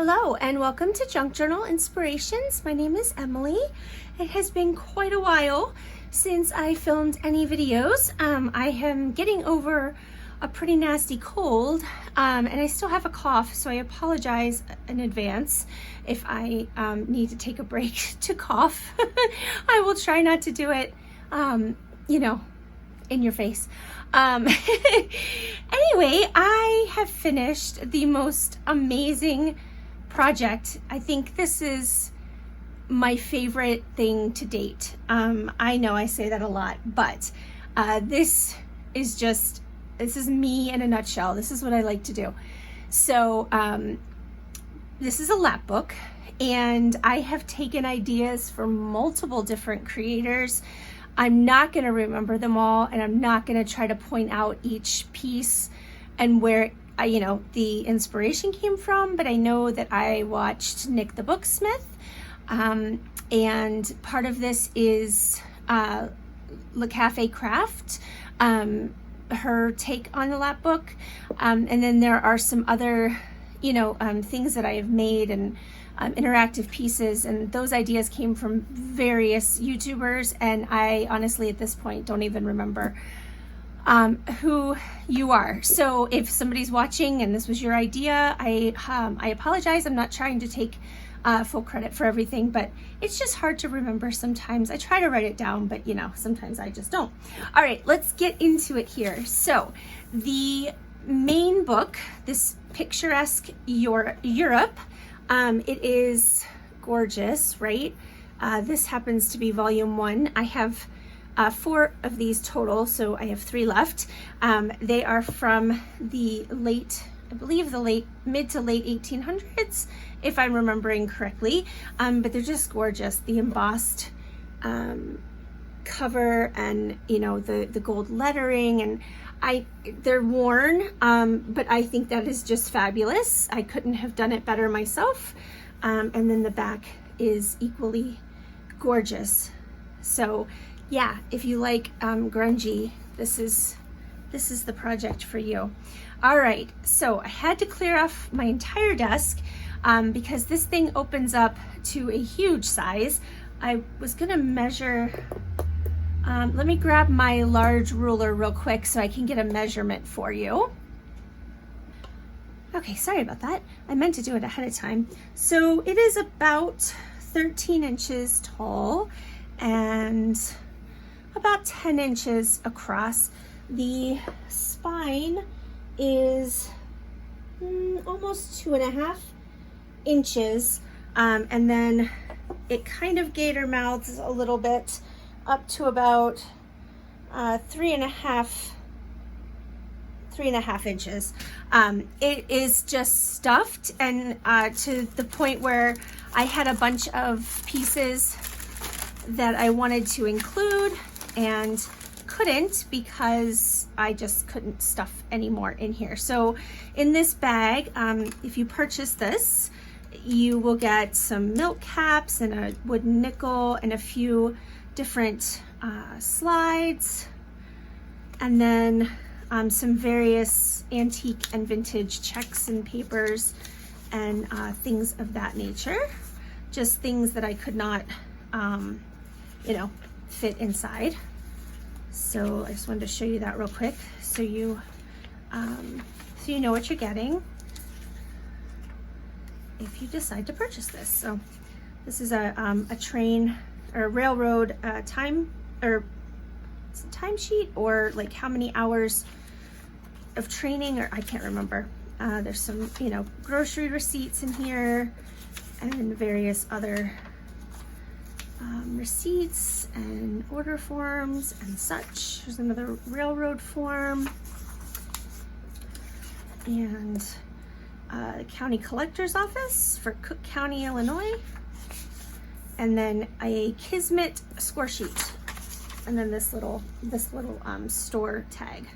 Hello and welcome to Junk Journal Inspirations. My name is Emily. It has been quite a while since I filmed any videos. I am getting over a pretty nasty cold and I still have a cough, so I apologize in advance if I need to take a break to cough. I will try not to do it, in your face. Anyway, I have finished the most amazing project. I think this is my favorite thing to date. I know I say that a lot, but this is me in a nutshell. This is what I like to do. So this is a Lapbook, and I have taken ideas from multiple different creators. I'm not going to remember them all, and I'm not going to try to point out each piece and where the inspiration came from, but I know that I watched Nick the Booksmith, and part of this is Le Cafe Craft, her take on the Lapbook, and then there are some other things that I have made and interactive pieces, and those ideas came from various YouTubers, and I honestly at this point don't even remember who you are. So if somebody's watching and this was your idea, I apologize. I'm not trying to take full credit for everything, but it's just hard to remember sometimes. I try to write it down, but sometimes I just don't. All right, let's get into it here. So the main book, this picturesque Europe, it is gorgeous, right? This happens to be volume 1. I have 4 of these total, so I have 3 left. They are from the mid to late 1800s, if I'm remembering correctly, but they're just gorgeous. The embossed cover and the gold lettering, and they're worn, but I think that is just fabulous. I couldn't have done it better myself. And then the back is equally gorgeous. So yeah, if you like grungy, this is the project for you. All right, so I had to clear off my entire desk because this thing opens up to a huge size. I was gonna measure, let me grab my large ruler real quick so I can get a measurement for you. Okay, sorry about that. I meant to do it ahead of time. So it is about 13 inches tall and about 10 inches across. The spine is almost 2.5 inches, and then it kind of gator mouths a little bit up to about 3.5 inches. It is just stuffed, and to the point where I had a bunch of pieces that I wanted to include and couldn't because I just couldn't stuff any more in here. So in this bag, if you purchase this, you will get some milk caps and a wooden nickel and a few different slides, and then some various antique and vintage checks and papers and things of that nature. Just things that I could not fit inside. So I just wanted to show you that real quick so you know what you're getting if you decide to purchase this. So this is a train or railroad time sheet, or like how many hours of training, or I can't remember. There's some grocery receipts in here and various other receipts and order forms and such. There's another railroad form and the county collector's office for Cook County, Illinois, and then a Kismet score sheet, and then this little store tag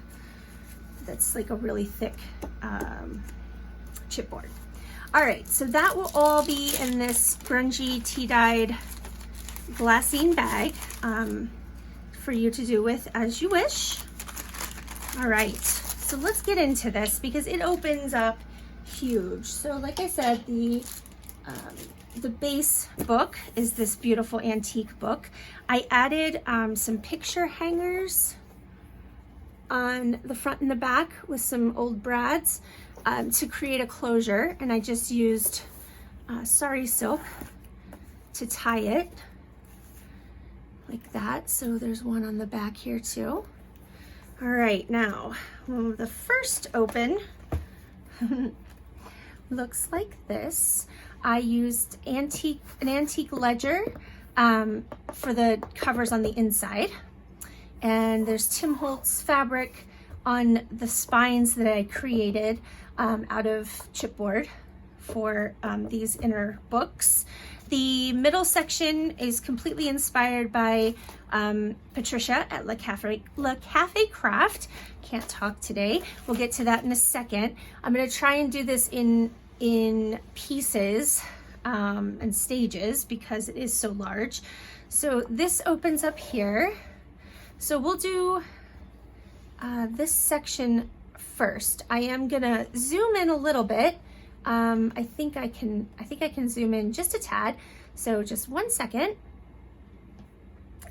that's like a really thick chipboard. All right, so that will all be in this grungy tea-dyed glassine bag for you to do with as you wish. All right, so let's get into this because it opens up huge. So like I said, the base book is this beautiful antique book. I added some picture hangers on the front and the back with some old brads to create a closure, and I just used sari silk to tie it like that. So there's one on the back here too. All right, now the first open looks like this. I used an antique ledger for the covers on the inside, and there's Tim Holtz fabric on the spines that I created out of chipboard for these inner books. The middle section is completely inspired by Patricia at La Cafe Craft. Can't talk today. We'll get to that in a second. I'm going to try and do this in pieces and stages because it is so large. So this opens up here. So we'll do this section first. I am gonna zoom in a little bit. I think I can zoom in just a tad. So just 1 second.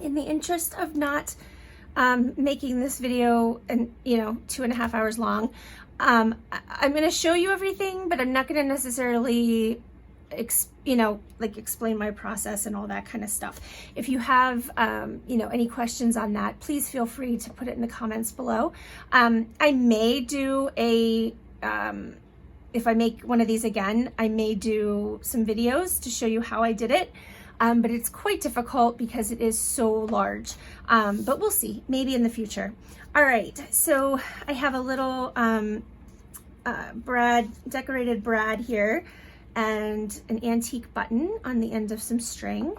In the interest of not making this video and 2.5 hours long, I'm going to show you everything, but I'm not going to necessarily explain my process and all that kind of stuff. If you have any questions on that, please feel free to put it in the comments below. I may do if I make one of these again, I may do some videos to show you how I did it. But it's quite difficult because it is so large. But we'll see, maybe in the future. All right, so I have a little decorated brad here and an antique button on the end of some string.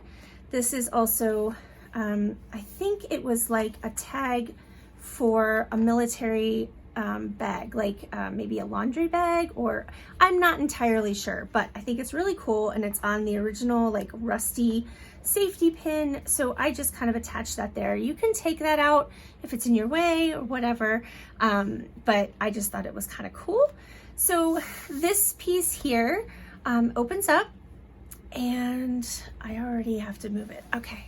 This is also, I think it was like a tag for a military bag, like maybe a laundry bag, or I'm not entirely sure, but I think it's really cool, and it's on the original like rusty safety pin, so I just kind of attached that there. You can take that out if it's in your way or whatever, but I just thought it was kind of cool. So this piece here opens up, and I already have to move it. Okay,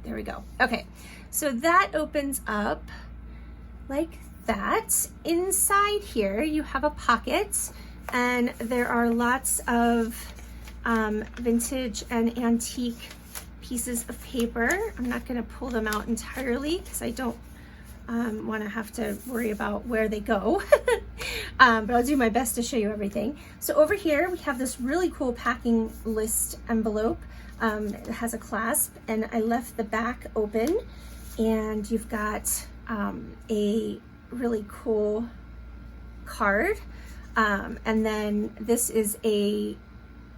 there we go. Okay, so that opens up like that. Inside here you have a pocket, and there are lots of vintage and antique pieces of paper. I'm not going to pull them out entirely because I don't want to have to worry about where they go. But I'll do my best to show you everything. So over here we have this really cool packing list envelope. It has a clasp, and I left the back open, and you've got a really cool card, and then this is a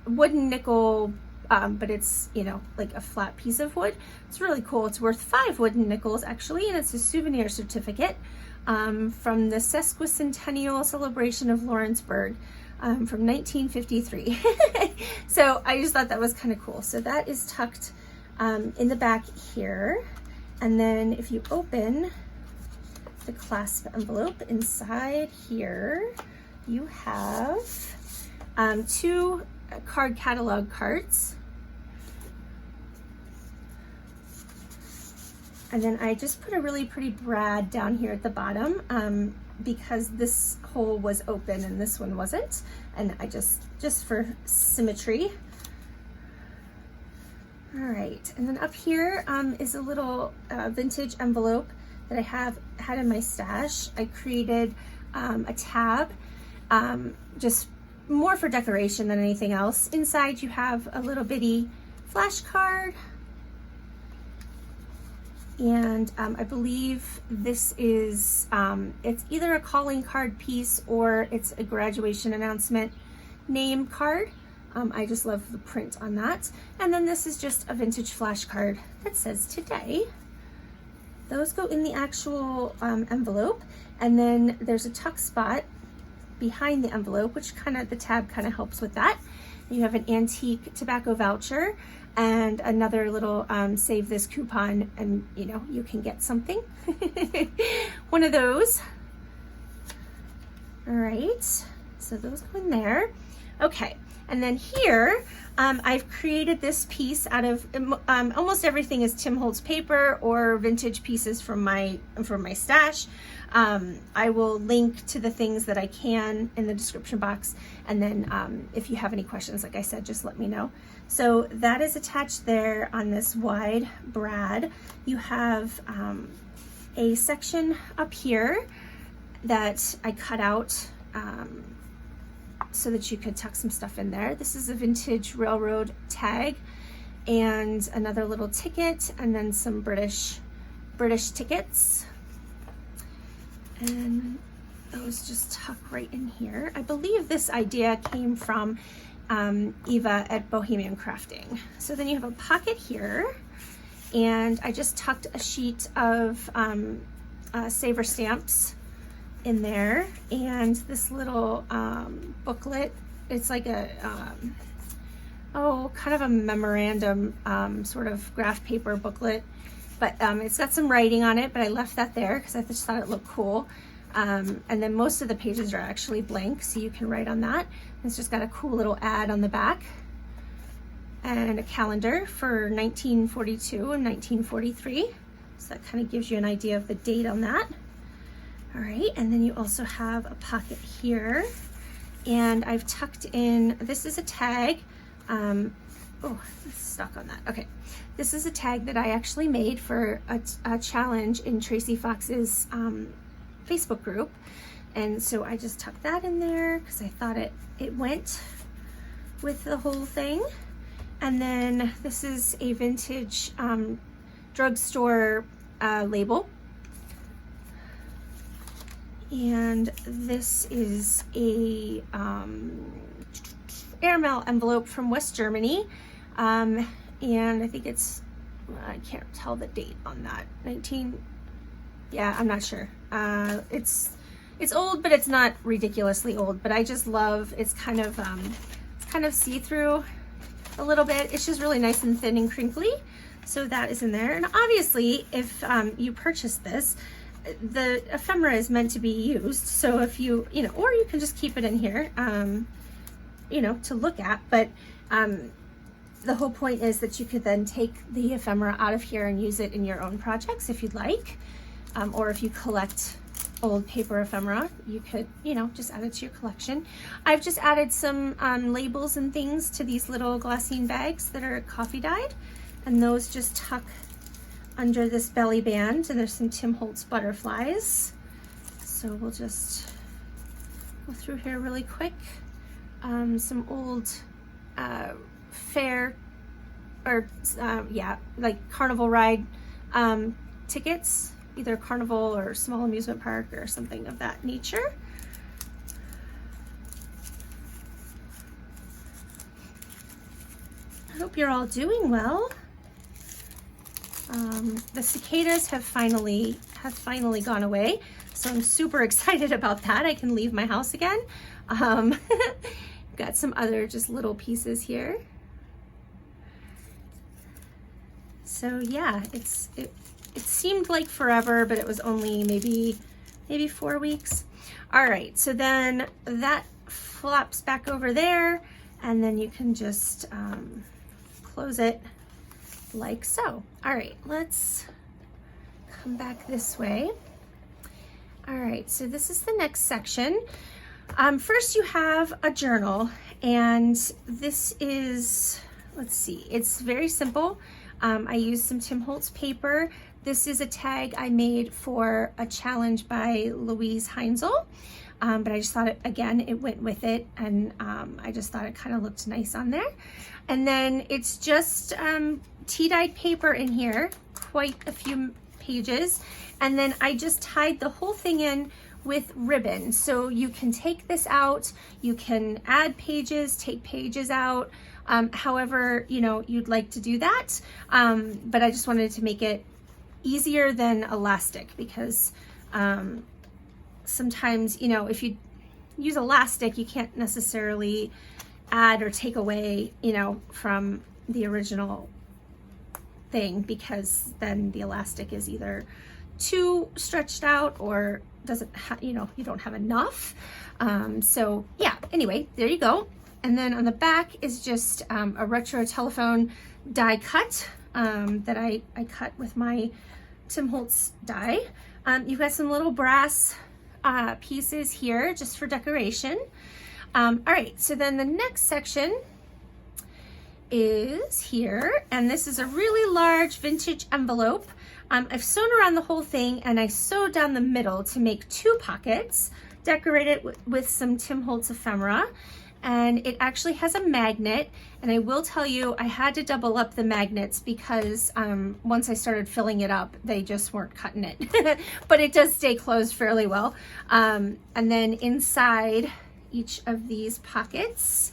wooden nickel, but it's like a flat piece of wood. It's really cool. It's worth 5 wooden nickels actually, and it's a souvenir certificate from the sesquicentennial celebration of Lawrenceburg from 1953. So I just thought that was kind of cool. So that is tucked in the back here, and then if you open the clasp envelope, inside here you have 2 card catalog cards, and then I just put a really pretty brad down here at the bottom because this hole was open and this one wasn't, and I just for symmetry. All right, and then up here is a little vintage envelope that I had in my stash. I created a tab, just more for decoration than anything else. Inside you have a little bitty flashcard, and I believe this is, it's either a calling card piece or it's a graduation announcement name card. I just love the print on that. And then this is just a vintage flashcard that says today. Those go in the actual envelope, and then there's a tuck spot behind the envelope, which the tab kind of helps with that. You have an antique tobacco voucher and another little save this coupon, and you can get something. One of those. All right, so those go in there. Okay, and then here, I've created this piece out of, almost everything is Tim Holtz paper or vintage pieces from my stash. I will link to the things that I can in the description box. And then if you have any questions, like I said, just let me know. So that is attached there on this wide brad. You have a section up here that I cut out so that you could tuck some stuff in there. This is a vintage railroad tag and another little ticket, and then some British tickets. And those just tuck right in here. I believe this idea came from Eva at Bohemian Crafting. So then you have a pocket here, and I just tucked a sheet of Saver stamps in there, and this little booklet. It's like a kind of a memorandum sort of graph paper booklet, but it's got some writing on it, but I left that there because I just thought it looked cool. And then most of the pages are actually blank, so you can write on that. It's just got a cool little ad on the back and a calendar for 1942 and 1943. So that kind of gives you an idea of the date on that. All right, and then you also have a pocket here, and I've tucked in, this is a tag. Oh, it's stuck on that. Okay, this is a tag that I actually made for a challenge in Tracy Fox's Facebook group, and so I just tucked that in there because I thought it went with the whole thing. And then this is a vintage drugstore label. And this is a airmail envelope from West Germany. And I think it's, I can't tell the date on that. Yeah, I'm not sure. It's old, but it's not ridiculously old, but I just love, it's kind of see-through a little bit. It's just really nice and thin and crinkly. So that is in there. And obviously, if you purchase this, the ephemera is meant to be used. So if you know, or you can just keep it in here, you know, to look at. But the whole point is that you could then take the ephemera out of here and use it in your own projects if you'd like. Or if you collect old paper ephemera, you could, you know, just add it to your collection. I've just added some labels and things to these little glassine bags that are coffee dyed, and those just tuck under this belly band, and there's some Tim Holtz butterflies. So we'll just go through here really quick. Some old fair, or yeah, like carnival ride tickets, either carnival or small amusement park or something of that nature. I hope you're all doing well. The cicadas have finally gone away, so I'm super excited about that. I can leave my house again. Got some other just little pieces here. So yeah, it seemed like forever, but it was only maybe 4 weeks. All right, so then that flops back over there, and then you can just close it like so. All right, let's come back this way. All right, so this is the next section. First you have a journal, and this is, let's see, it's very simple. I used some Tim Holtz paper. This is a tag I made for a challenge by Louise Heinzel, but I just thought it went with it, and I just thought it kind of looked nice on there. And then it's just tea-dyed paper in here, quite a few pages, and then I just tied the whole thing in with ribbon. So you can take this out, you can add pages, take pages out, however, you know, you'd like to do that. But I just wanted to make it easier than elastic, because sometimes, you know, if you use elastic, you can't necessarily add or take away, you know, from the original thing, because then the elastic is either too stretched out or doesn't you know, you don't have enough. So yeah, anyway, there you go. And then on the back is just a retro telephone die cut that I cut with my Tim Holtz die. You've got some little brass pieces here just for decoration. All right, so then the next section is here, and this is a really large vintage envelope. I've sewn around the whole thing, and I sewed down the middle to make 2 pockets, decorated with some Tim Holtz ephemera, and it actually has a magnet. And I will tell you, I had to double up the magnets because once I started filling it up, they just weren't cutting it. But it does stay closed fairly well. And then inside each of these pockets,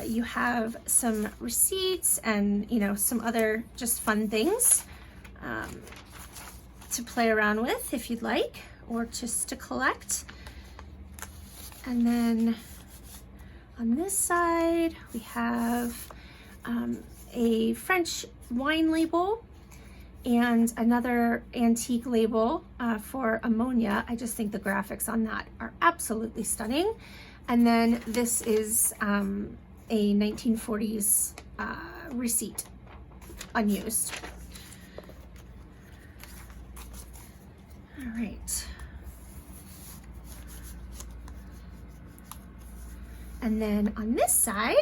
you have some receipts and, you know, some other just fun things to play around with if you'd like, or just to collect. And then on this side, we have a French wine label and another antique label for ammonia. I just think the graphics on that are absolutely stunning. And then this is a 1940s receipt, unused. All right. And then on this side,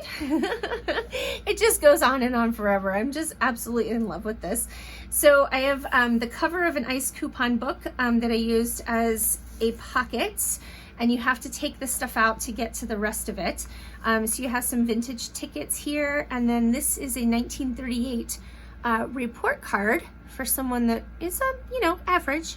it just goes on and on forever. I'm just absolutely in love with this. So I have the cover of an ICE coupon book that I used as a pocket, and you have to take this stuff out to get to the rest of it. So you have some vintage tickets here, and then this is a 1938 report card for someone that is, you know, average.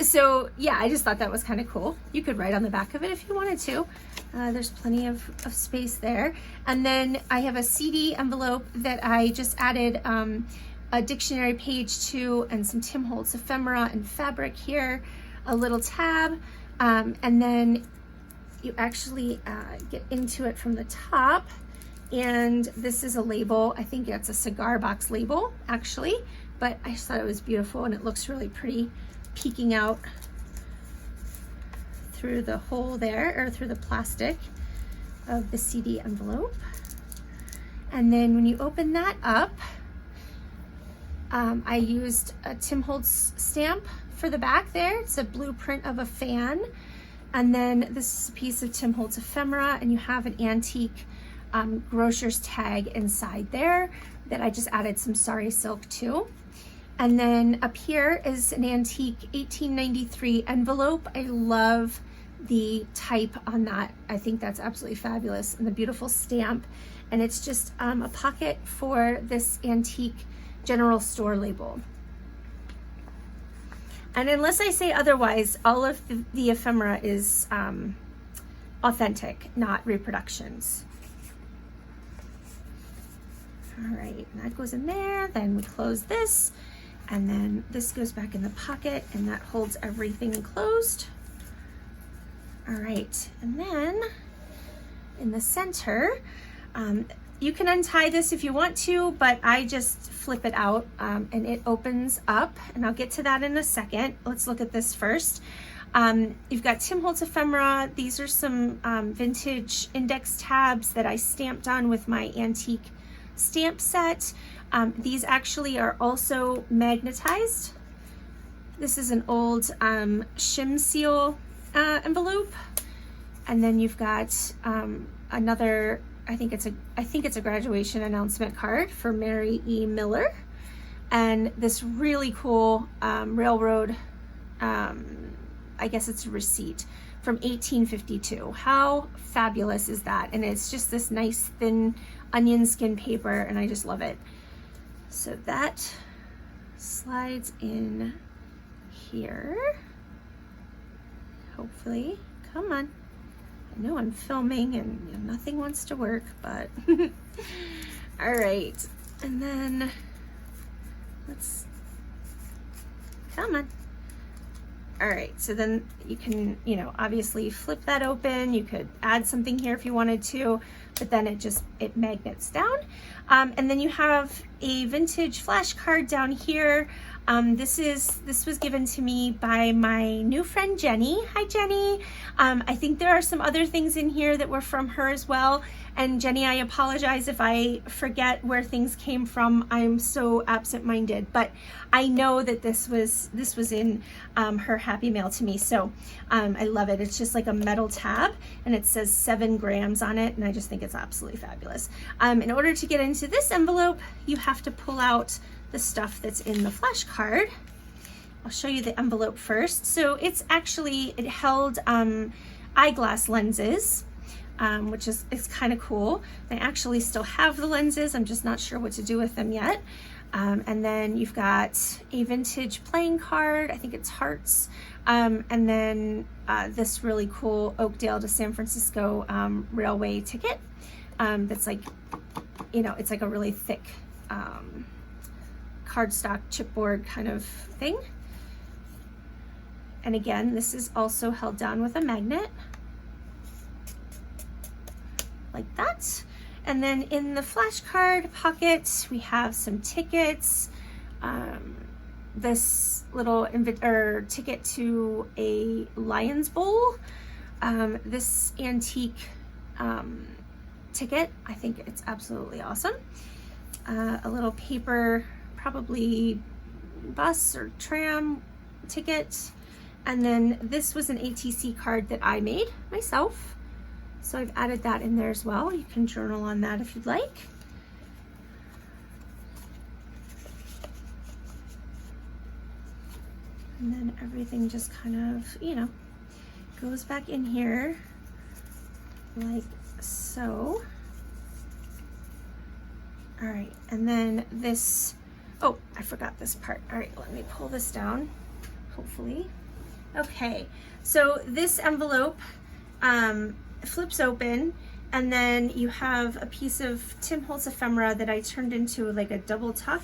So yeah, I just thought that was kind of cool. You could write on the back of it if you wanted to. There's plenty of space there. And then I have a CD envelope that I just added a dictionary page to, and some Tim Holtz ephemera and fabric here, a little tab, and then you actually get into it from the top. And this is a label. I think it's a cigar box label, actually, but I just thought it was beautiful, and it looks really pretty peeking out through the hole there, or through the plastic of the CD envelope. And then when you open that up, I used a Tim Holtz stamp for the back there. It's a blueprint of a fan. And then this is a piece of Tim Holtz ephemera, and you have an antique grocer's tag inside there that I just added some sari silk to. And then up here is an antique 1893 envelope. I love the type on that. I think that's absolutely fabulous, and the beautiful stamp. And it's just a pocket for this antique general store label. And unless I say otherwise, all of the ephemera is authentic, not reproductions. All right, that goes in there. Then we close this, and then this goes back in the pocket, and that holds everything closed. All right, and then in the center, you can untie this if you want to, but I just flip it out and it opens up, and I'll get to that in a second. Let's look at this first. You've got Tim Holtz ephemera. These are some vintage index tabs that I stamped on with my antique stamp set. These actually are also magnetized. This is an old shim seal envelope, and then you've got another. I think it's a graduation announcement card for Mary E. Miller, and this really cool railroad. I guess it's a receipt from 1852. How fabulous is that? And it's just this nice thin onion skin paper, and I just love it. So that slides in here. Hopefully, come on. I know I'm filming and nothing wants to work, but all right. And then let's, come on. All right, so then you can, obviously flip that open. You could add something here if you wanted to, but then it magnets down. And then you have a vintage flash card down here. This was given to me by my new friend Jenny. Hi Jenny. I think there are some other things in here that were from her as well. And Jenny, I apologize if I forget where things came from. I'm so absent-minded, but I know that this was in her Happy Mail to me. So I love it. It's just like a metal tab and it says 7 grams on it. And I just think it's absolutely fabulous. In order to get into this envelope, you have to pull out the stuff that's in the flash card. I'll show you the envelope first. So it held eyeglass lenses. Which is kind of cool. I actually still have the lenses. I'm just not sure what to do with them yet. And then you've got a vintage playing card. I think it's hearts. And then this really cool Oakdale to San Francisco railway ticket. That's like, it's like a really thick cardstock chipboard kind of thing. And again, this is also held down with a magnet. Like that. And then in the flashcard pocket, we have some tickets. This little ticket to a Lion's Bowl. This antique ticket, I think it's absolutely awesome. A little paper, probably bus or tram ticket. And then this was an ATC card that I made myself. So I've added that in there as well. You can journal on that if you'd like. And then everything just kind of, goes back in here like so. All right, and then this, oh, I forgot this part. All right, let me pull this down, hopefully. Okay, so this envelope, flips open, and then you have a piece of Tim Holtz ephemera that I turned into like a double tuck.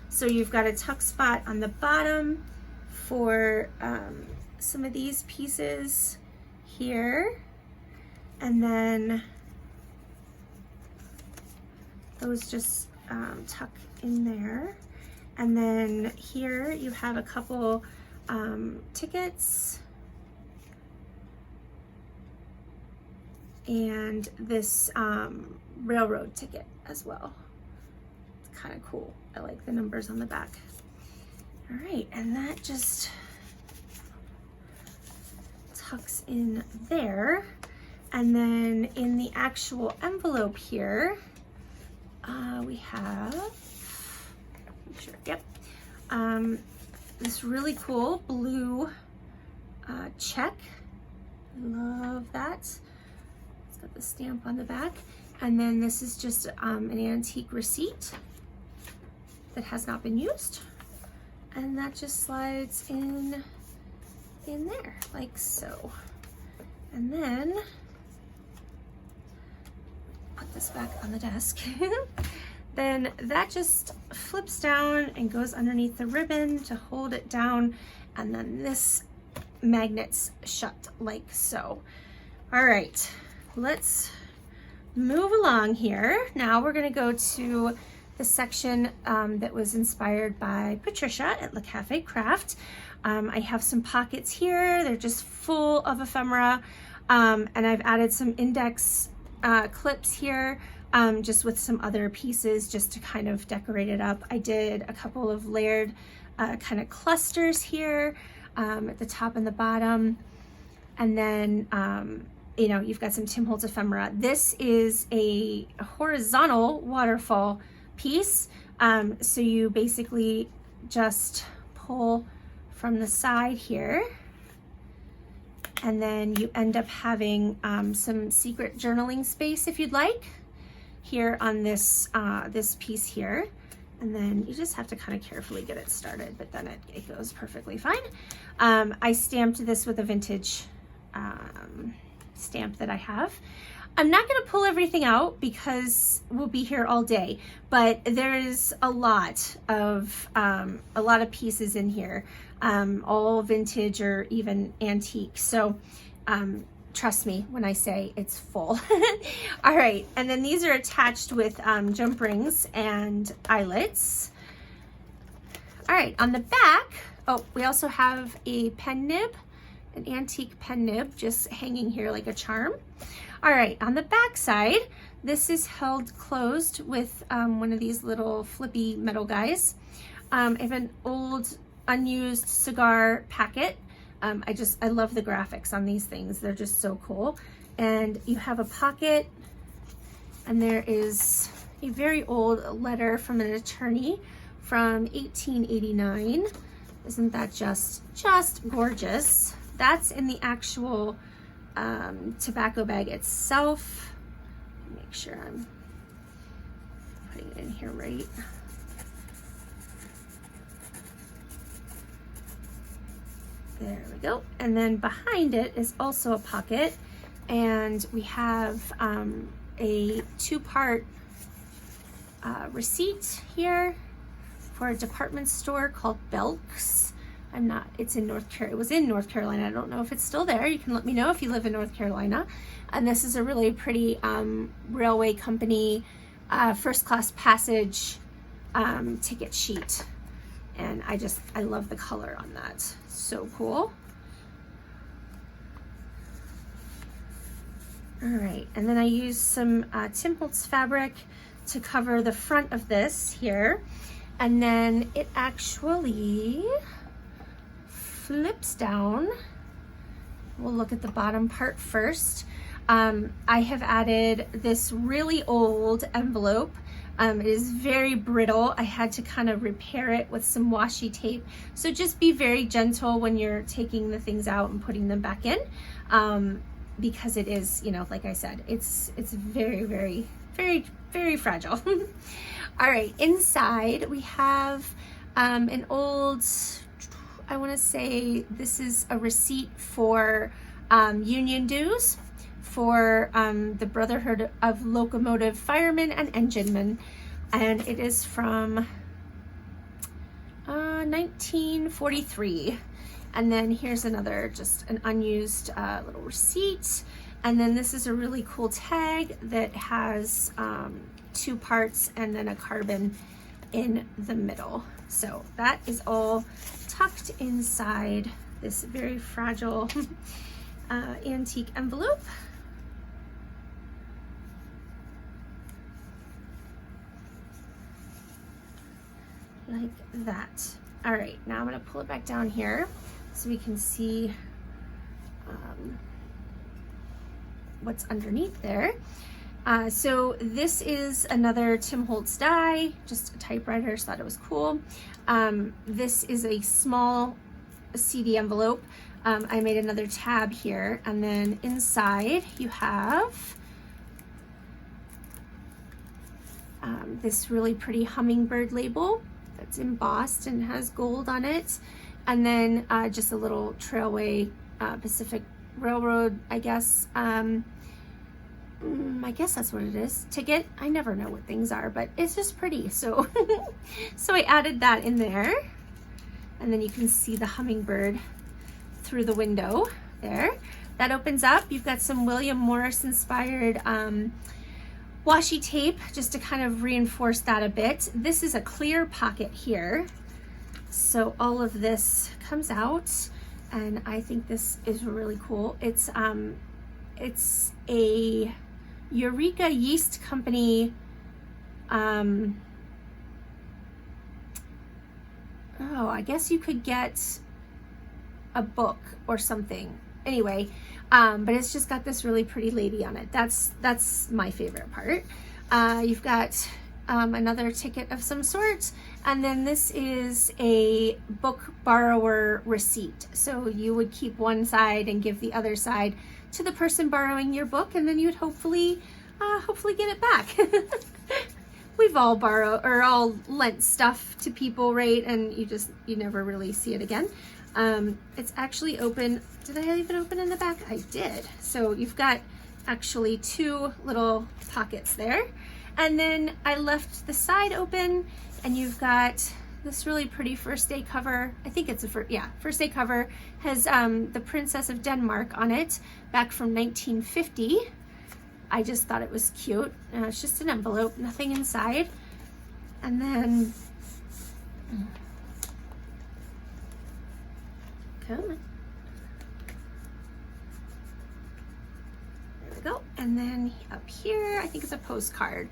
So you've got a tuck spot on the bottom for some of these pieces here, and then those just tuck in there. And then here you have a couple tickets, and this railroad ticket as well. It's kind of cool. I like the numbers on the back. All right, and that just tucks in there. And then in the actual envelope here, we have, sure, yep, this really cool blue check. Love that. It's got the stamp on the back. And then this is just an antique receipt that has not been used. And that just slides in there, like so. And then, put this back on the desk. Then that just flips down and goes underneath the ribbon to hold it down. And then this magnets shut like so. All right, let's move along here. Now we're gonna go to the section that was inspired by Patricia at Le Cafe Craft. I have some pockets here. They're just full of ephemera. And I've added some index clips here, just with some other pieces just to kind of decorate it up. I did a couple of layered kind of clusters here at the top and the bottom. And then, you've got some Tim Holtz ephemera. This is a horizontal waterfall piece. So you basically just pull from the side here, and then you end up having some secret journaling space if you'd like here on this this piece here. And then you just have to kind of carefully get it started, but then it goes perfectly fine. I stamped this with a vintage stamp that I have. I'm not going to pull everything out because we'll be here all day, but there's a lot of pieces in here, all vintage or even antique. So trust me when I say it's full. All right, and then these are attached with jump rings and eyelets. All right, on the back, oh, we also have a pen nib, an antique pen nib just hanging here like a charm. All right, on the back side, this is held closed with one of these little flippy metal guys. I have an old unused cigar packet. I love the graphics on these things. They're just so cool. And you have a pocket, and there is a very old letter from an attorney from 1889. Isn't that just gorgeous? That's in the actual tobacco bag itself. Make sure I'm putting it in here right. There we go. And then behind it is also a pocket, and we have a two-part receipt here for a department store called Belk's. It's in North Carolina. It was in North Carolina. I don't know if it's still there. You can let me know if you live in North Carolina. And this is a really pretty railway company first class passage ticket sheet. And I love the color on that. So cool. All right, and then I used some Tim Holtz fabric to cover the front of this here. And then it actually flips down. We'll look at the bottom part first. I have added this really old envelope. It is very brittle. I had to kind of repair it with some washi tape. So just be very gentle when you're taking the things out and putting them back in, because it is, you know, like I said, it's very, very, very, very fragile. All right, inside we have an old, I want to say this is a receipt for union dues for the Brotherhood of Locomotive Firemen and Enginemen, and it is from 1943. And then here's another, just an unused little receipt. And then this is a really cool tag that has two parts and then a carbon in the middle. So that is all tucked inside this very fragile antique envelope. Like that. All right, now I'm gonna pull it back down here so we can see what's underneath there. So this is another Tim Holtz die, just a typewriter, so thought it was cool. This is a small CD envelope. I made another tab here, and then inside you have this really pretty hummingbird label that's embossed and has gold on it, and then just a little Trailway Pacific Railroad, I guess. I guess that's what it is. Ticket. I never know what things are, but it's just pretty. So, so I added that in there, and then you can see the hummingbird through the window there. That opens up. You've got some William Morris inspired washi tape just to kind of reinforce that a bit. This is a clear pocket here, so all of this comes out, and I think this is really cool. It's a Eureka Yeast Company oh, I guess you could get a book or something. Anyway, but it's just got this really pretty lady on it. That's my favorite part. You've got another ticket of some sort, and then this is a book borrower receipt. So you would keep one side and give the other side to the person borrowing your book, and then you'd hopefully get it back. We've all borrowed or all lent stuff to people, right? And you never really see it again. It's actually open. Did I even open in the back? I did. So you've got actually two little pockets there. And then I left the side open, and you've got this really pretty first day cover. I think it's first day cover. Has the Princess of Denmark on it, back from 1950. I just thought it was cute. It's just an envelope, nothing inside. And then Come on. There we go. And then up here, I think it's a postcard.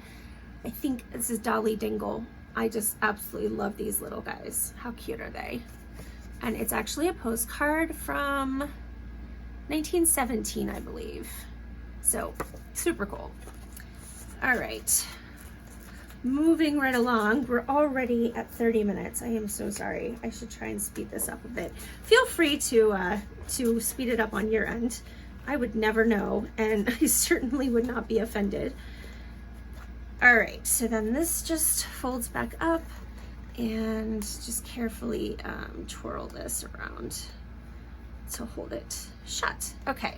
I think this is Dolly Dingle. I just absolutely love these little guys. How cute are they? And it's actually a postcard from 1917, I believe. So super cool. All right, moving right along. We're already at 30 minutes. I am so sorry. I should try and speed this up a bit. Feel free to speed it up on your end. I would never know, and I certainly would not be offended. All right, so then this just folds back up, and just carefully twirl this around to hold it shut. Okay,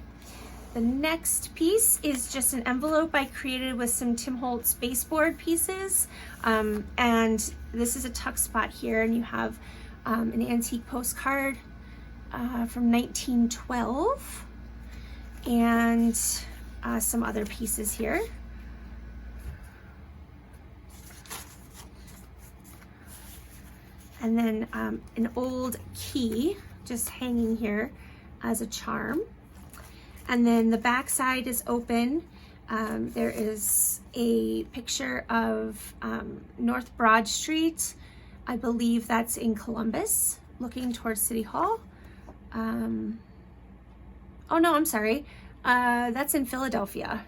the next piece is just an envelope I created with some Tim Holtz baseboard pieces, and this is a tuck spot here, and you have an antique postcard from 1912, and some other pieces here. And then an old key just hanging here as a charm. And then the back side is open. There is a picture of North Broad Street. I believe that's in Columbus, looking towards City Hall. Oh no, I'm sorry. That's in Philadelphia.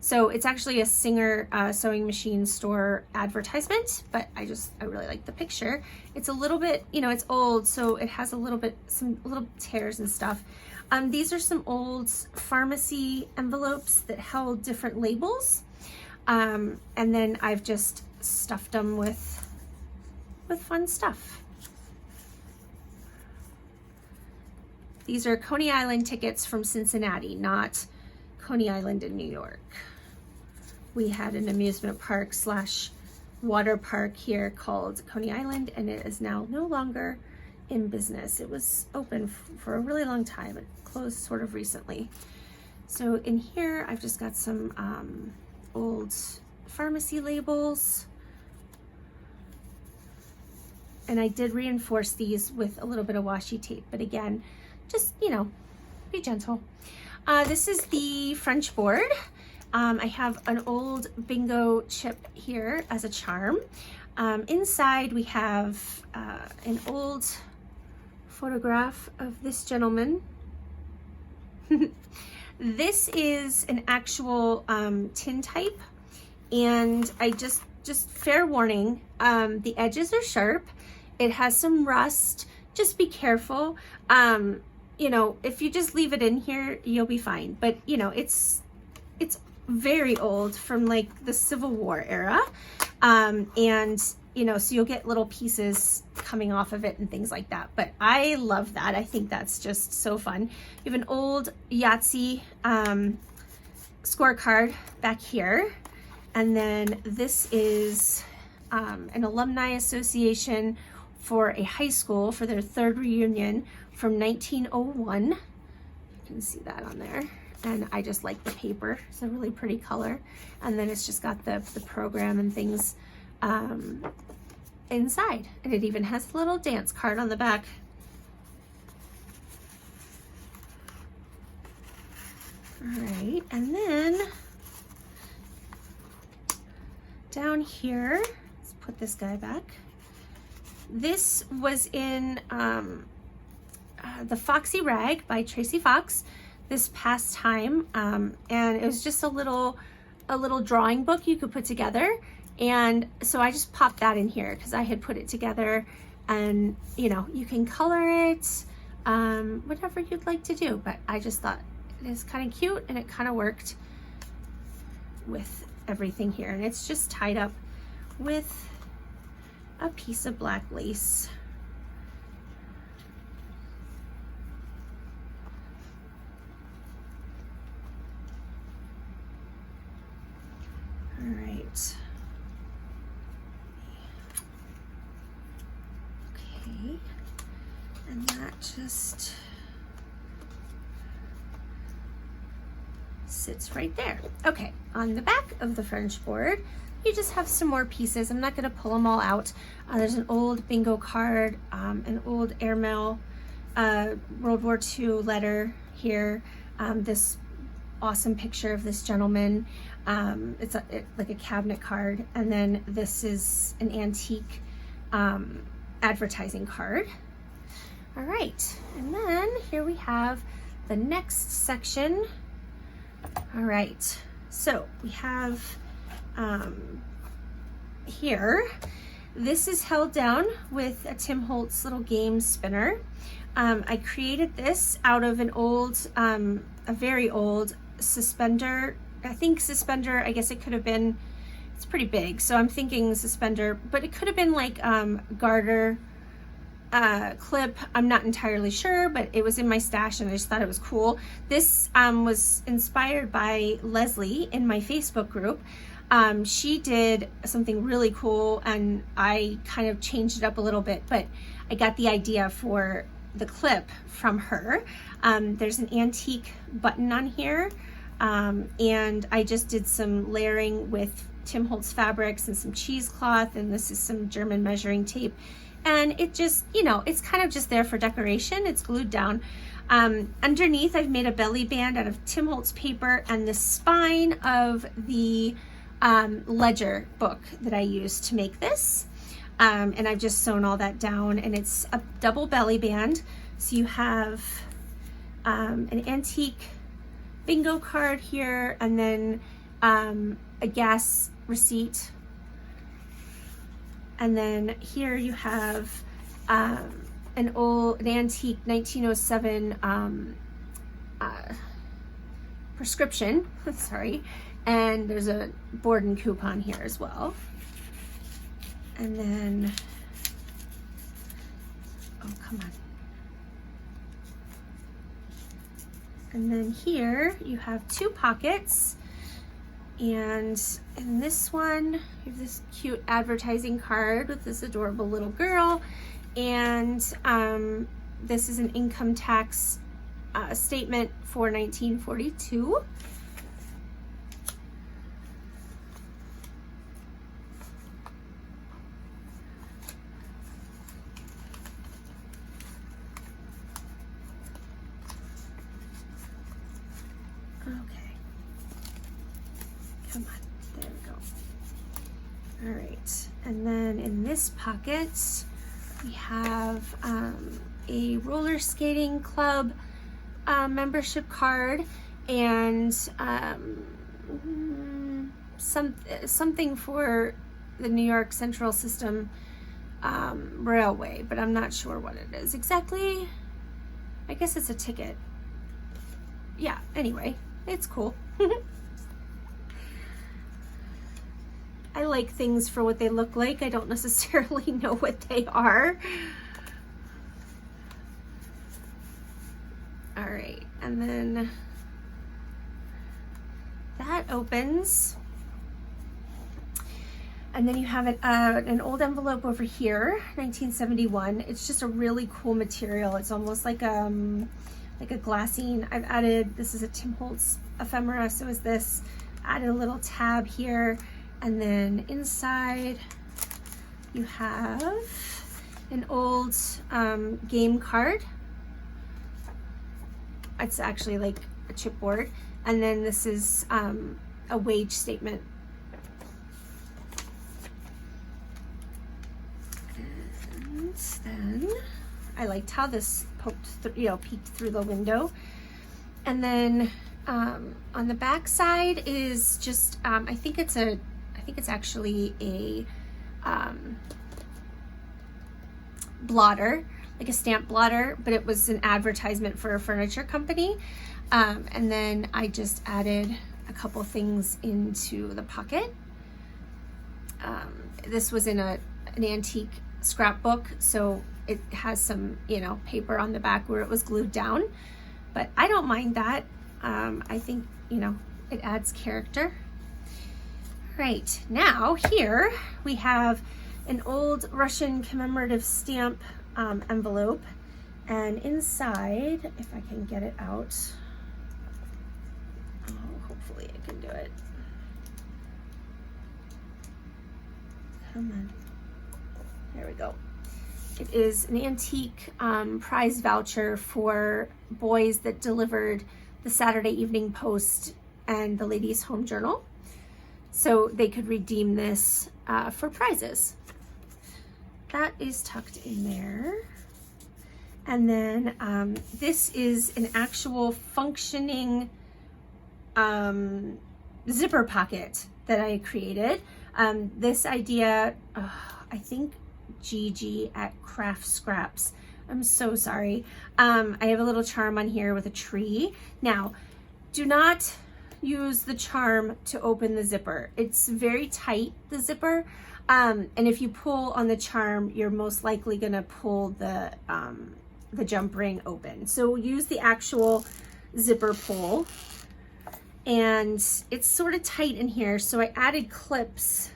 So it's actually a Singer sewing machine store advertisement, but I really like the picture. It's a little bit, you know, it's old, so it has some little tears and stuff. These are some old pharmacy envelopes that held different labels. And then I've just stuffed them with fun stuff. These are Coney Island tickets from Cincinnati, not Coney Island in New York. We had an amusement park / water park here called Coney Island, and it is now no longer in business. It was open for a really long time. It closed sort of recently. So in here, I've just got some old pharmacy labels. And I did reinforce these with a little bit of washi tape, but again, just, you know, be gentle. This is the French board. I have an old bingo chip here as a charm. Inside we have an old photograph of this gentleman. This is an actual tintype, and I just fair warning, the edges are sharp. It has some rust. Just be careful. You know, if you just leave it in here, you'll be fine. But you know, it's very old, from like the Civil War era, and you know, so you'll get little pieces coming off of it and things like that. But I love that. I think that's just so fun. You have an old Yahtzee scorecard back here, and then this is an alumni association for a high school for their 3rd reunion from 1901. You can see that on there. And I just like the paper. It's a really pretty color. And then it's just got the program and things inside. And it even has a little dance card on the back. All right, and then down here, let's put this guy back. This was in the Foxy Rag by Tracy Fox this past time, and it was just a little drawing book you could put together, and so I just popped that in here because I had put it together, and you know, you can color it whatever you'd like to do, but I just thought it is kind of cute and it kind of worked with everything here, and it's just tied up with a piece of black lace. All right. Okay. And that just sits right there. Okay, on the back of the French board, you just have some more pieces. I'm not going to pull them all out. There's an old bingo card, an old airmail World War II letter here. This awesome picture of this gentleman. It's like a cabinet card. And then this is an antique advertising card. All right, and then here we have the next section. All right, so we have here, this is held down with a Tim Holtz little game spinner. I created this out of an old, a very old suspender. I think suspender, I guess it could have been, it's pretty big, so I'm thinking suspender, but it could have been like garter clip. I'm not entirely sure, but it was in my stash and I just thought it was cool. This was inspired by Leslie in my Facebook group. She did something really cool and I kind of changed it up a little bit, but I got the idea for the clip from her. There's an antique button on here, and I just did some layering with Tim Holtz fabrics and some cheesecloth, and this is some German measuring tape. And it just, you know, it's kind of just there for decoration. It's glued down. Underneath, I've made a belly band out of Tim Holtz paper and the spine of the ledger book that I used to make this. And I've just sewn all that down, and it's a double belly band. So you have an antique bingo card here, and then a gas receipt. And then here you have an antique 1907 prescription, sorry, and there's a Borden coupon here as well. And then, oh, come on. And then here you have two pockets. And in this one, you have this cute advertising card with this adorable little girl. And this is an income tax statement for 1942. Okay. Come on, there we go. All right, and then in this pocket, we have a roller skating club membership card and something for the New York Central System Railway, but I'm not sure what it is exactly. I guess it's a ticket. Yeah, anyway, it's cool. I like things for what they look like. I don't necessarily know what they are. All right, and then that opens. And then you have an old envelope over here, 1971. It's just a really cool material. It's almost like a glassine. I've added, this is a Tim Holtz ephemera, so is this. Added a little tab here. And then inside you have an old game card. It's actually like a chipboard. And then this is a wage statement. And then I liked how this peeked through the window. And then on the back side is just I think it's actually a blotter, like a stamp blotter, but it was an advertisement for a furniture company. And then I just added a couple things into the pocket. This was in an antique scrapbook, so it has some, paper on the back where it was glued down, but I don't mind that. I think, it adds character. Right, now here we have an old Russian commemorative stamp envelope, and inside, if I can get it out, hopefully I can do it. Come on, there we go. It is an antique prize voucher for boys that delivered the Saturday Evening Post and the Ladies' Home Journal. So they could redeem this for prizes. That is tucked in there. And then this is an actual functioning zipper pocket that I created. This idea, I think Gigi at Craft Scraps. I'm so sorry. I have a little charm on here with a tree. Now, do not use the charm to open the zipper. It's very tight, the zipper. And if you pull on the charm, you're most likely gonna pull the jump ring open. So use the actual zipper pull. And it's sort of tight in here, so I added clips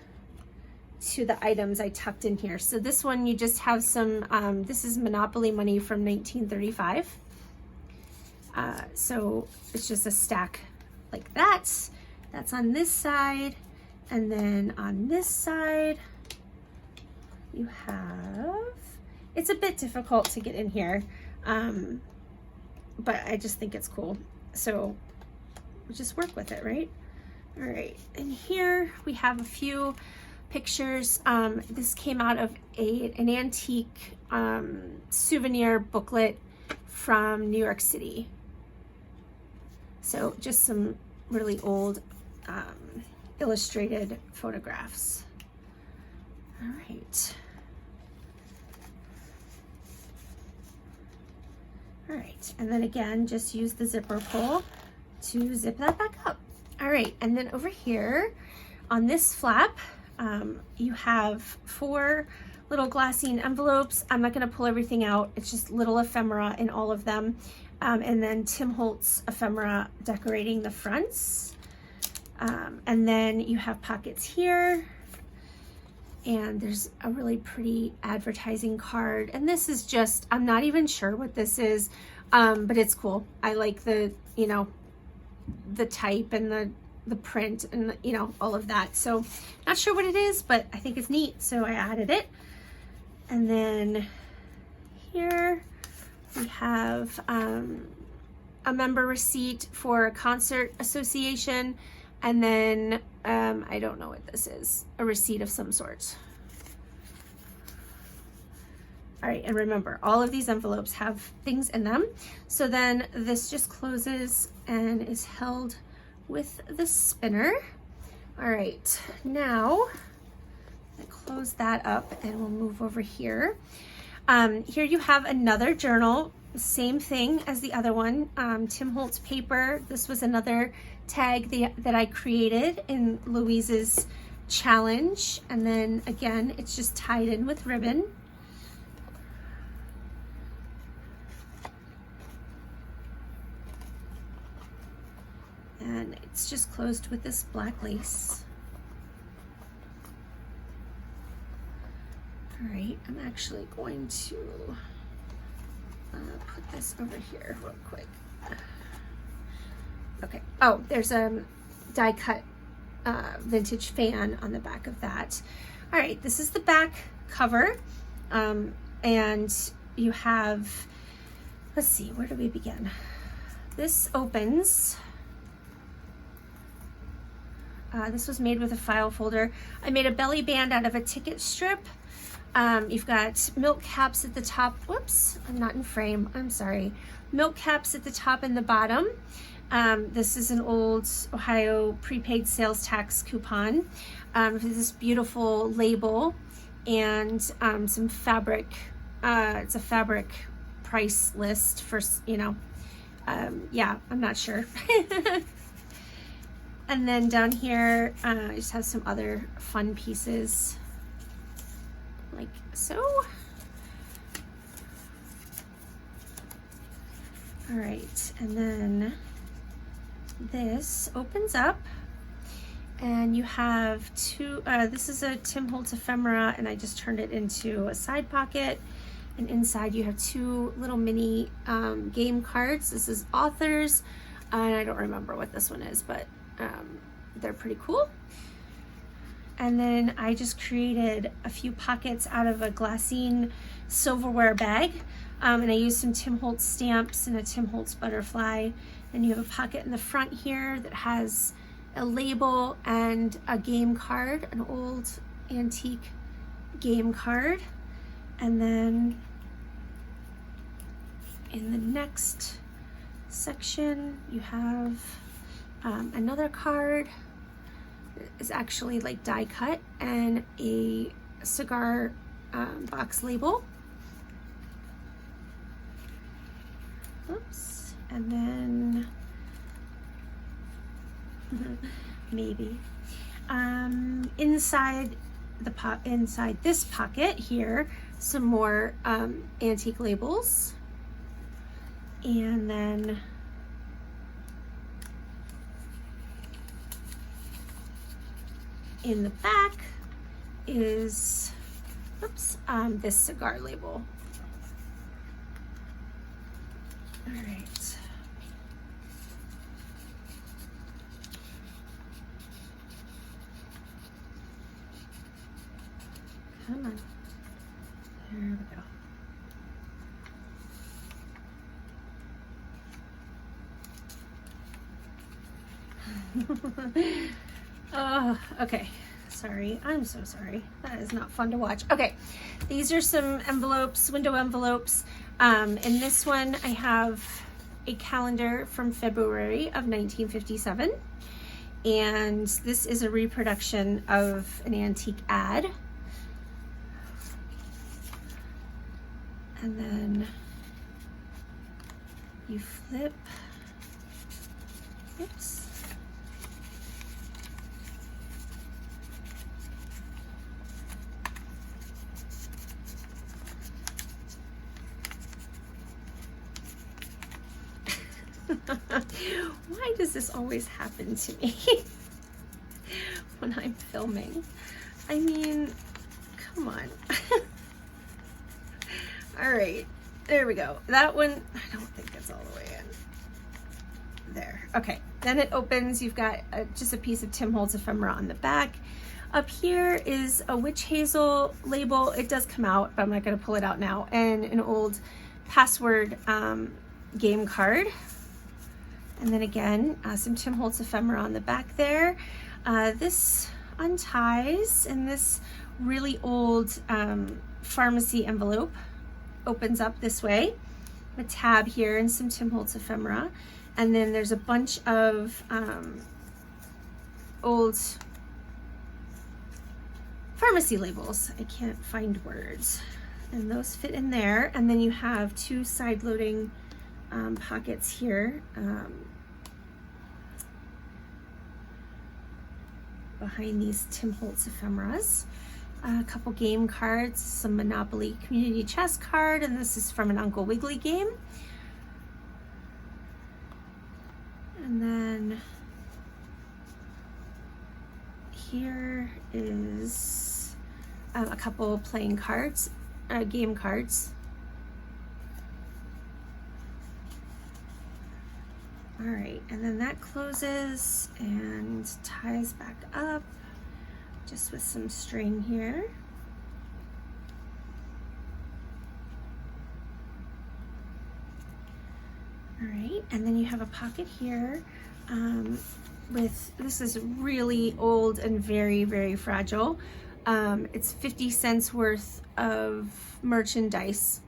to the items I tucked in here. So this one, you just have some, this is Monopoly money from 1935. So it's just a stack like that. That's on this side. And then on this side, you have, it's a bit difficult to get in here, but I just think it's cool. So we'll just work with it, right? All right, and here we have a few pictures. This came out of an antique souvenir booklet from New York City. So just some really old illustrated photographs. All right. All right, and then again, just use the zipper pull to zip that back up. All right, and then over here on this flap, you have 4 little glassine envelopes. I'm not gonna pull everything out. It's just little ephemera in all of them. And then Tim Holtz ephemera decorating the fronts. And then you have pockets here. And there's a really pretty advertising card. And this is just, I'm not even sure what this is, but it's cool. I like the, you know, the type and the print and the, you know, all of that. So not sure what it is, but I think it's neat. So I added it. And then here we have a member receipt for a concert association. And then I don't know what this is, a receipt of some sort. All right, and remember, all of these envelopes have things in them. So then this just closes and is held with the spinner. All right, now I close that up and we'll move over here. Here you have another journal, same thing as the other one, Tim Holtz paper. This was another tag that I created in Louise's challenge. And then again, it's just tied in with ribbon. And it's just closed with this black lace. All right, I'm actually going to put this over here real quick. Okay, oh, there's a die cut vintage fan on the back of that. All right, this is the back cover. And you have, let's see, where do we begin? This opens. This was made with a file folder. I made a belly band out of a ticket strip. You've got milk caps at the top. Whoops, I'm not in frame, I'm sorry. Milk caps at the top and the bottom. This is an old Ohio prepaid sales tax coupon. This beautiful label and some fabric. It's a fabric price list for, you know, yeah, I'm not sure. And then down here, I just have some other fun pieces, like so. All right, and then this opens up, and you have 2, this is a Tim Holtz ephemera, and I just turned it into a side pocket. And inside you have 2 little mini game cards. This is authors, and I don't remember what this one is, but they're pretty cool. And then I just created a few pockets out of a glassine silverware bag. And I used some Tim Holtz stamps and a Tim Holtz butterfly. And you have a pocket in the front here that has a label and a game card, an old antique game card. And then in the next section, you have another card. It's actually like die cut, and a cigar box label. Oops. And then maybe inside this pocket here, some more antique labels. And then in the back is, oops, this cigar label. All right. Come on. There we go. Oh, okay. Sorry. I'm so sorry. That is not fun to watch. Okay. These are some envelopes, window envelopes. In this one, I have a calendar from February of 1957. And this is a reproduction of an antique ad. And then you flip. Oops. Why does this always happen to me when I'm filming? I mean, come on. All right, there we go. That one, I don't think it's all the way in. There, okay. Then it opens, you've got just a piece of Tim Holtz ephemera on the back. Up here is a witch hazel label. It does come out, but I'm not gonna pull it out now. And an old password game card. And then again, some Tim Holtz ephemera on the back there. This unties, and this really old pharmacy envelope opens up this way. A tab here and some Tim Holtz ephemera. And then there's a bunch of old pharmacy labels. I can't find words. And those fit in there. And then you have two side-loading pockets here. Behind these Tim Holtz ephemeras. A couple game cards, some Monopoly Community Chess card, and this is from an Uncle Wiggily game. And then here is a couple playing cards, game cards. All right, and then that closes and ties back up just with some string here. All right, and then you have a pocket here with, this is really old and very, very fragile. It's 50 cents worth of merchandise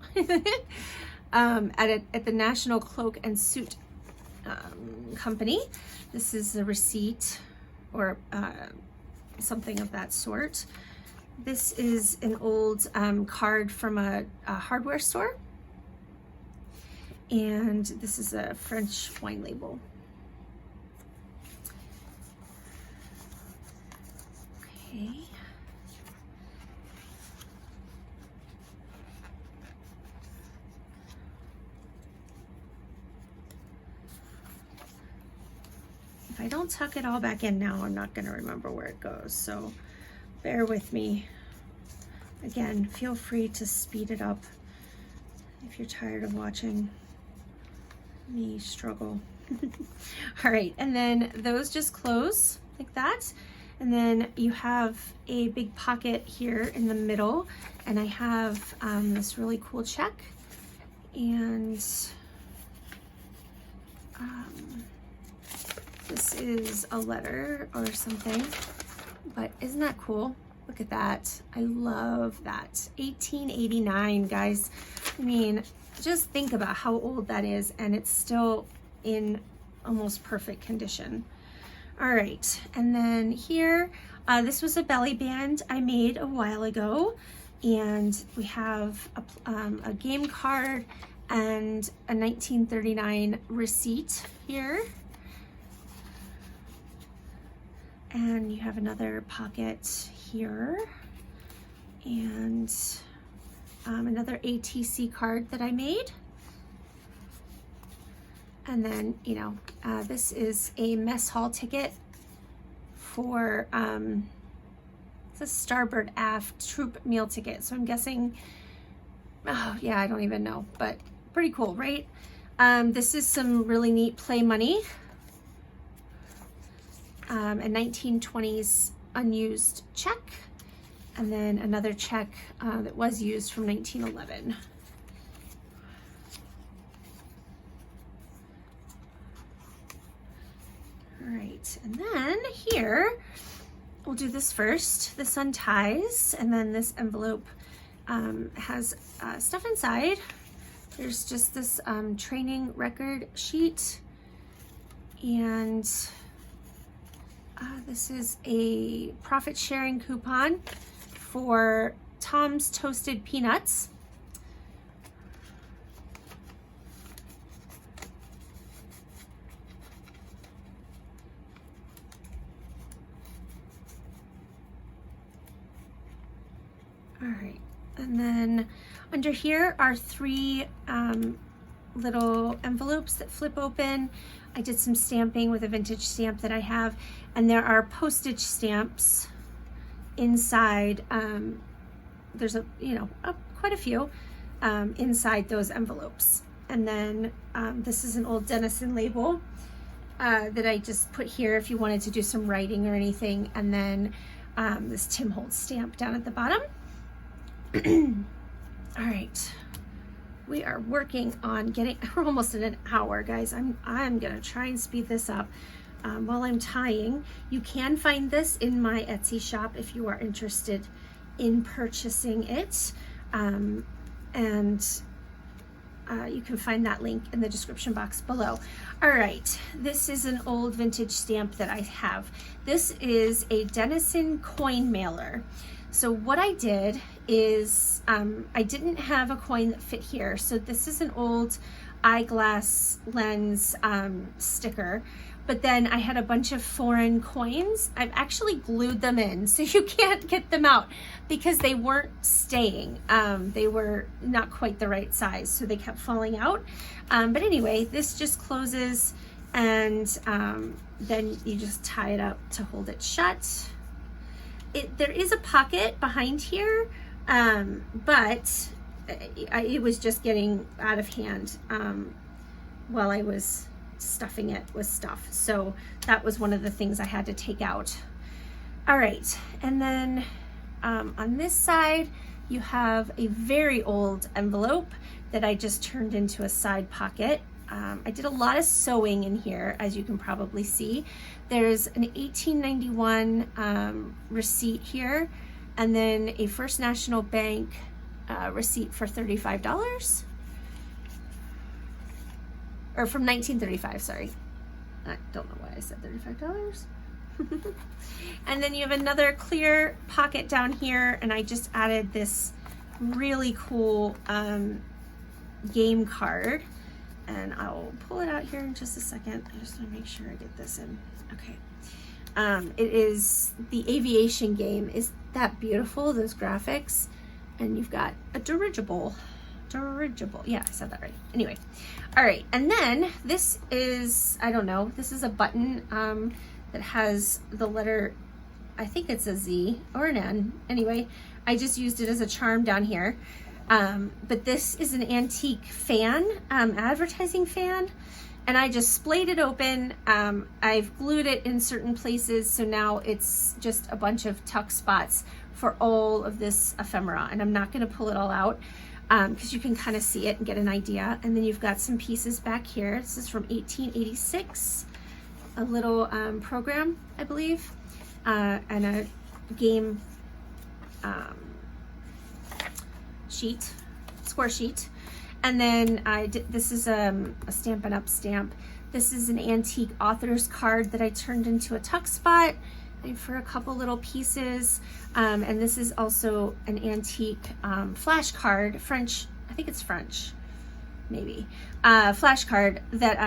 at the National Cloak and Suit company. This is a receipt or something of that sort. This is an old card from a hardware store, and this is a French wine label. Okay. If I don't tuck it all back in now, I'm not going to remember where it goes, so bear with me. Again, feel free to speed it up if you're tired of watching me struggle. All right, and then those just close like that. And then you have a big pocket here in the middle, and I have this really cool check, and this is a letter or something, but isn't that cool? Look at that. I love that. 1889, guys. I mean, just think about how old that is, and it's still in almost perfect condition. All right, and then here, this was a belly band I made a while ago, and we have a game card and a 1939 receipt here. And you have another pocket here, and another ATC card that I made. And then, you know, this is a mess hall ticket for, it's a starboard aft troop meal ticket. So I'm guessing, oh yeah, I don't even know, but pretty cool, right? This is some really neat play money. A 1920s unused check, and then another check that was used from 1911. All right, and then here, we'll do this first. This unties, and then this envelope has stuff inside. There's just this training record sheet, and this is a profit sharing coupon for Tom's Toasted Peanuts. All right, and then under here are 3 little envelopes that flip open. I did some stamping with a vintage stamp that I have, and there are postage stamps inside. There's quite a few inside those envelopes. And then this is an old Denison label that I just put here if you wanted to do some writing or anything. And then this Tim Holtz stamp down at the bottom. All right. We are working on getting, we're almost at an hour, guys. I'm gonna try and speed this up while I'm tying. You can find this in my Etsy shop if you are interested in purchasing it. You can find that link in the description box below. All right, this is an old vintage stamp that I have. This is a Denison coin mailer. So what I did is I didn't have a coin that fit here. So this is an old eyeglass lens sticker, but then I had a bunch of foreign coins. I've actually glued them in so you can't get them out because they weren't staying. They were not quite the right size, so they kept falling out. But anyway, this just closes, and then you just tie it up to hold it shut. There is a pocket behind here, but it was just getting out of hand while I was stuffing it with stuff. So that was one of the things I had to take out. All right, and then on this side, you have a very old envelope that I just turned into a side pocket. I did a lot of sewing in here, as you can probably see. There's an 1891 receipt here, and then a First National Bank receipt for $35. Or from 1935, sorry. I don't know why I said $35. And then you have another clear pocket down here, and I just added this really cool game card. And I'll pull it out here in just a second. I just want to make sure I get this in. Okay. It is the aviation game. Is that beautiful? Those graphics. And you've got a dirigible. Yeah, I said that right. Anyway. All right. And then this is, I don't know, this is a button that has the letter, I think it's a Z or an N. Anyway, I just used it as a charm down here. But this is an antique fan, advertising fan, and I just splayed it open. I've glued it in certain places, so now it's just a bunch of tuck spots for all of this ephemera, and I'm not going to pull it all out because you can kind of see it and get an idea. And then you've got some pieces back here. This is from 1886, a little program, I believe, and a game sheet, square sheet. And then this is a Stampin' Up! Stamp. This is an antique author's card that I turned into a tuck spot for a couple little pieces. And this is also an antique flash card, French, I think it's French, maybe, flash card that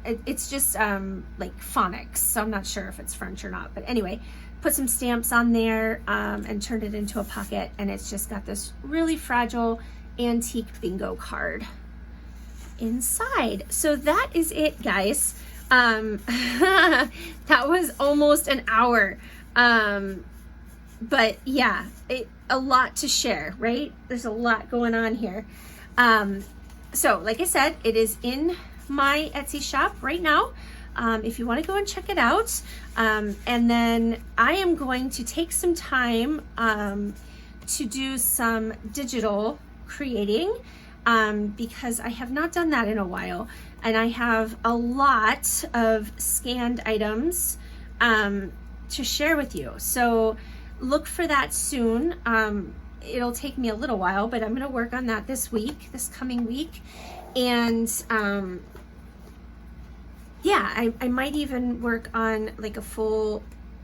it's just like phonics, so I'm not sure if it's French or not. But anyway, put some stamps on there and turned it into a pocket, and it's just got this really fragile antique bingo card inside. So that is it, guys. That was almost an hour. But yeah, a lot to share, right? There's a lot going on here. So like I said, it is in my Etsy shop right now. If you want to go and check it out. And then I am going to take some time to do some digital creating because I have not done that in a while, and I have a lot of scanned items to share with you. So look for that soon. It'll take me a little while, but I'm going to work on that this coming week. And yeah, I might even work on like a full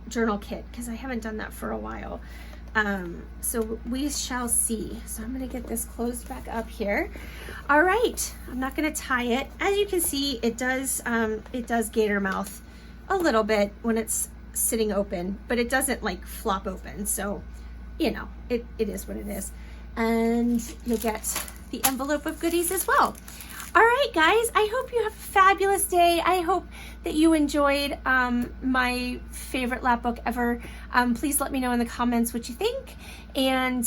journal kit because I haven't done that for a while. So we shall see. So I'm going to get this closed back up here. All right, I'm not going to tie it. As you can see, it does gator mouth a little bit when it's sitting open, but it doesn't like flop open. So, you know, it is what it is. And you'll get the envelope of goodies as well. All right, guys, I hope you have a fabulous day. I hope that you enjoyed my favorite Lapbook ever. Please let me know in the comments what you think. And,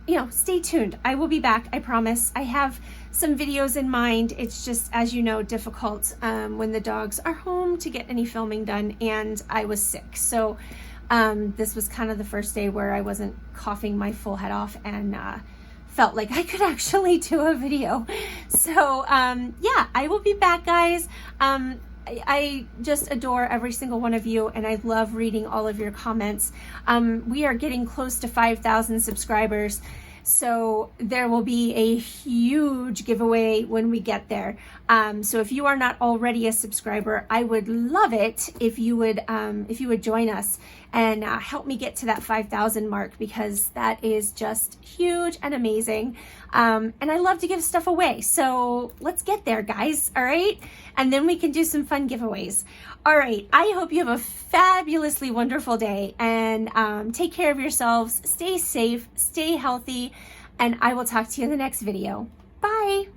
you know, stay tuned. I will be back, I promise. I have some videos in mind. It's just, as you know, difficult when the dogs are home to get any filming done, and I was sick. So this was kind of the first day where I wasn't coughing my full head off and felt like I could actually do a video. So yeah, I will be back, guys. I just adore every single one of you, and I love reading all of your comments. We are getting close to 5,000 subscribers, so there will be a huge giveaway when we get there. So if you are not already a subscriber, I would love it if you would join us and help me get to that 5,000 mark, because that is just huge and amazing. And I love to give stuff away. So let's get there, guys. All right. And then we can do some fun giveaways. All right. I hope you have a fabulously wonderful day, and take care of yourselves. Stay safe, stay healthy, and I will talk to you in the next video. Bye.